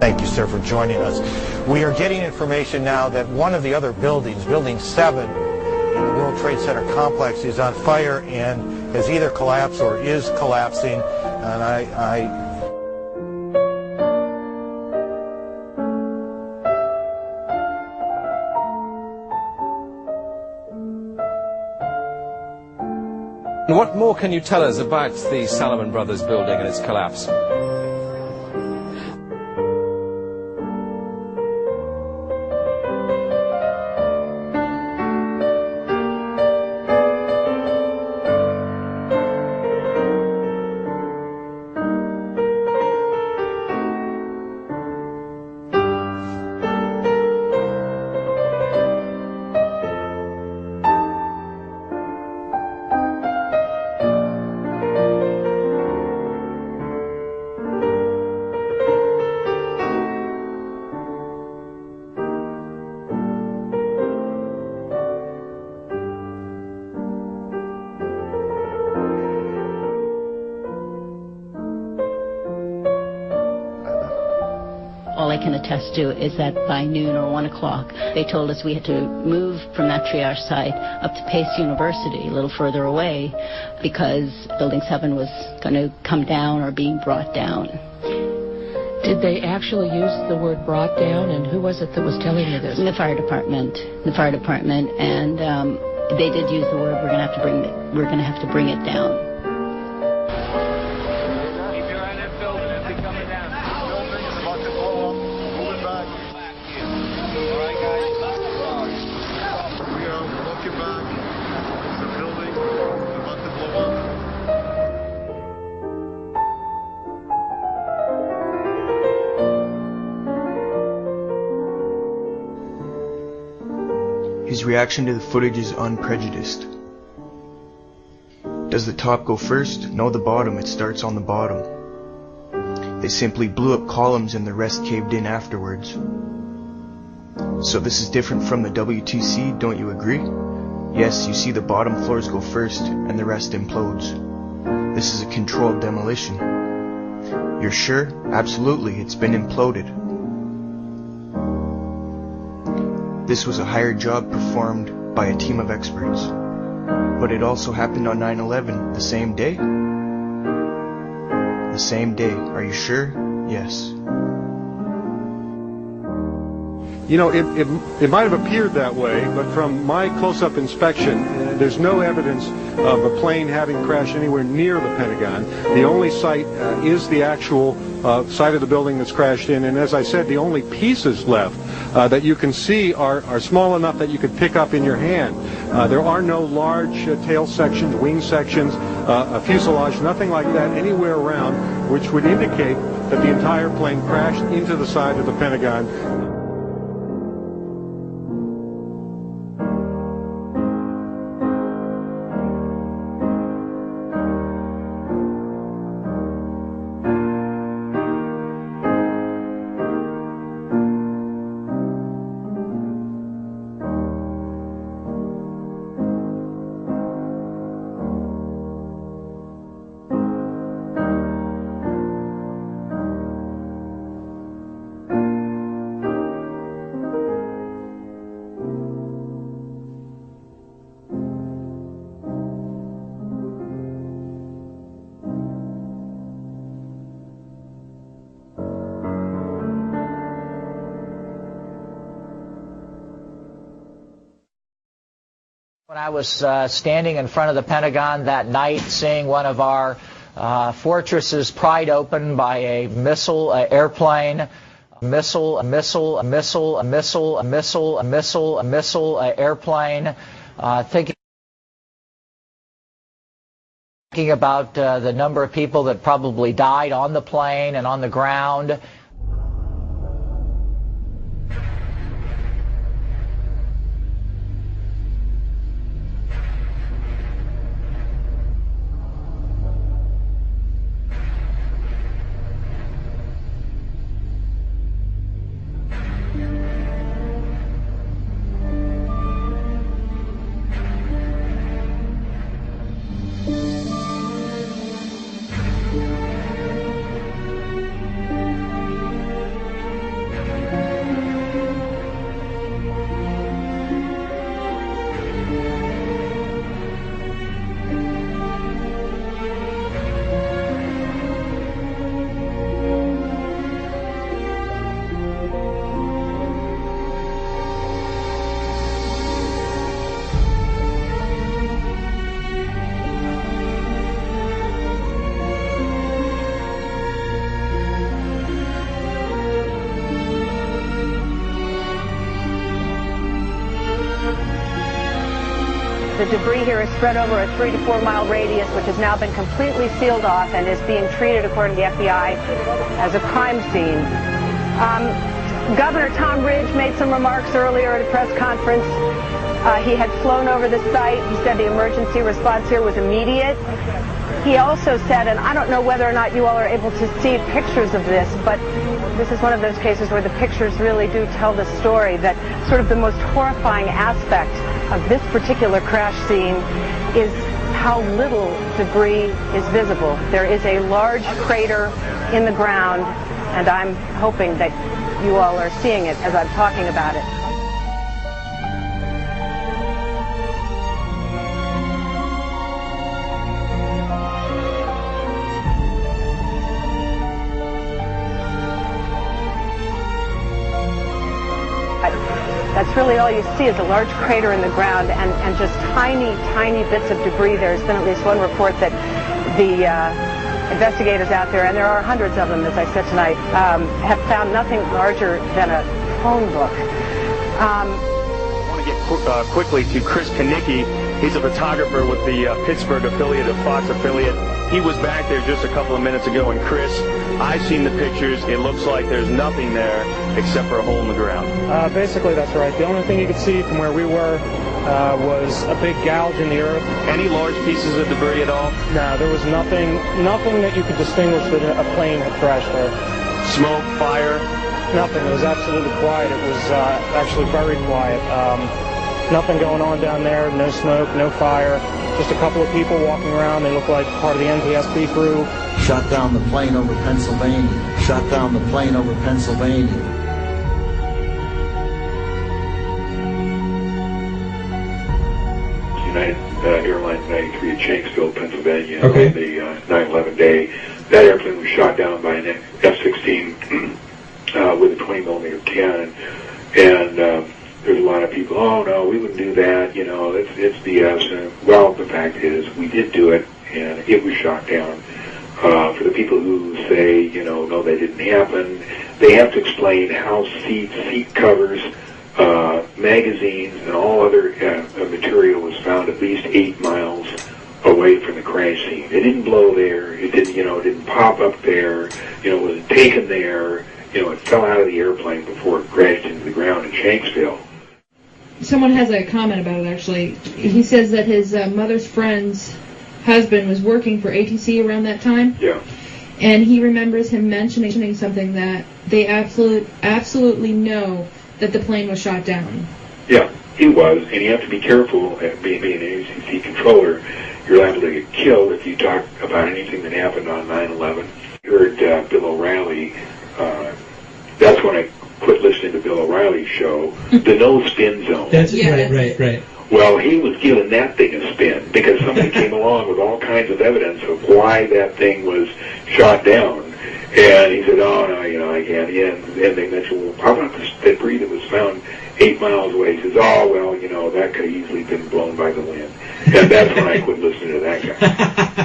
Thank you, sir, for joining us. We are getting information now that one of the other buildings, Building 7 in the World Trade Center complex, is on fire and has either collapsed or is collapsing. And what more can you tell us about the Salomon Brothers building and its collapse? All I can attest to is that by noon or 1 o'clock, they told us we had to move from that triage site up to Pace University, a little further away, because Building 7 was going to come down or being brought down. Did they actually use the word brought down, and who was it that was telling you this? The fire department, and they did use the word, we're going to have to bring it down. His reaction to the footage is unprejudiced. Does the top go first? No, the bottom. It starts on the bottom. They simply blew up columns and the rest caved in afterwards. So this is different from the WTC, don't you agree? Yes, you see the bottom floors go first and the rest implodes. This is a controlled demolition. You're sure? Absolutely, it's been imploded. This was a hired job performed by a team of experts. But it also happened on 9/11, the same day? The same day. Are you sure? Yes. You know, it might have appeared that way, but from my close-up inspection, there's no evidence of a plane having crashed anywhere near the Pentagon. The only site is the actual site of the building that's crashed in, and as I said, the only pieces left that you can see are small enough that you could pick up in your hand. There are no large tail sections, wing sections, a fuselage, nothing like that anywhere around, which would indicate that the entire plane crashed into the side of the Pentagon. When I was standing in front of the Pentagon that night, seeing one of our fortresses pried open by a missile airplane, airplane, thinking about the number of people that probably died on the plane and on the ground. The debris here is spread over a 3 to 4 mile radius, which has now been completely sealed off and is being treated, according to the FBI, as a crime scene. Governor Tom Ridge made some remarks earlier at a press conference. He had flown over the site. He said the emergency response here was immediate. He also said, and I don't know whether or not you all are able to see pictures of this, but this is one of those cases where the pictures really do tell the story, that sort of the most horrifying aspect of this particular crash scene is how little debris is visible. There is a large crater in the ground, and I'm hoping that you all are seeing it as I'm talking about it. That's really all you see is a large crater in the ground and just tiny, tiny bits of debris. There's been at least one report that the investigators out there, and there are hundreds of them, as I said tonight, have found nothing larger than a phone book. I want to get quickly to Chris Kanicki. He's a photographer with the Pittsburgh affiliate, of Fox affiliate. He was back there just a couple of minutes ago, and Chris, I've seen the pictures. It looks like there's nothing there except for a hole in the ground. Basically, that's right. The only thing you could see from where we were was a big gouge in the earth. Any large pieces of debris at all? No, there was nothing that you could distinguish that a plane had crashed there. Smoke, fire? Nothing. It was absolutely quiet. It was actually very quiet. Nothing going on down there. No smoke, no fire. Just a couple of people walking around. They look like part of the NTSB crew. Shot down the plane over Pennsylvania. Shot down the plane over Pennsylvania. United Airlines 93 at Shanksville, Pennsylvania, on the 9/11 day. That airplane was shot down by an F-16 with a 20-millimeter cannon, and there's a lot of people, oh no, we wouldn't do that, you know, it's BS. And, well, the fact is, we did do it, and it was shot down. For the people who say, you know, no, that didn't happen, they have to explain how seat covers, magazines, and all other material was found at least 8 miles away from the crash scene. It didn't blow there. It didn't, you know, it didn't pop up there. You know, it wasn't taken there. You know, it fell out of the airplane before it crashed into the ground in Shanksville. Someone has a comment about it, actually. He says that his mother's friend's husband was working for ATC around that time. Yeah. And he remembers him mentioning something that they absolutely know that the plane was shot down. Yeah, he was, and you have to be careful being an ATC controller. You're liable to get killed if you talk about anything that happened on 9/11. I heard Bill O'Reilly. That's when I quit listening to Bill O'Reilly's show, the no spin zone. That's right. Well, he was giving that thing a spin because somebody came along with all kinds of evidence of why that thing was shot down. And he said, oh, no, you know, I can't. Yeah, and they mentioned, well, how about this debris that was found 8 miles away? He says, oh, well, you know, that could have easily been blown by the wind. And that's when I quit listening to that guy.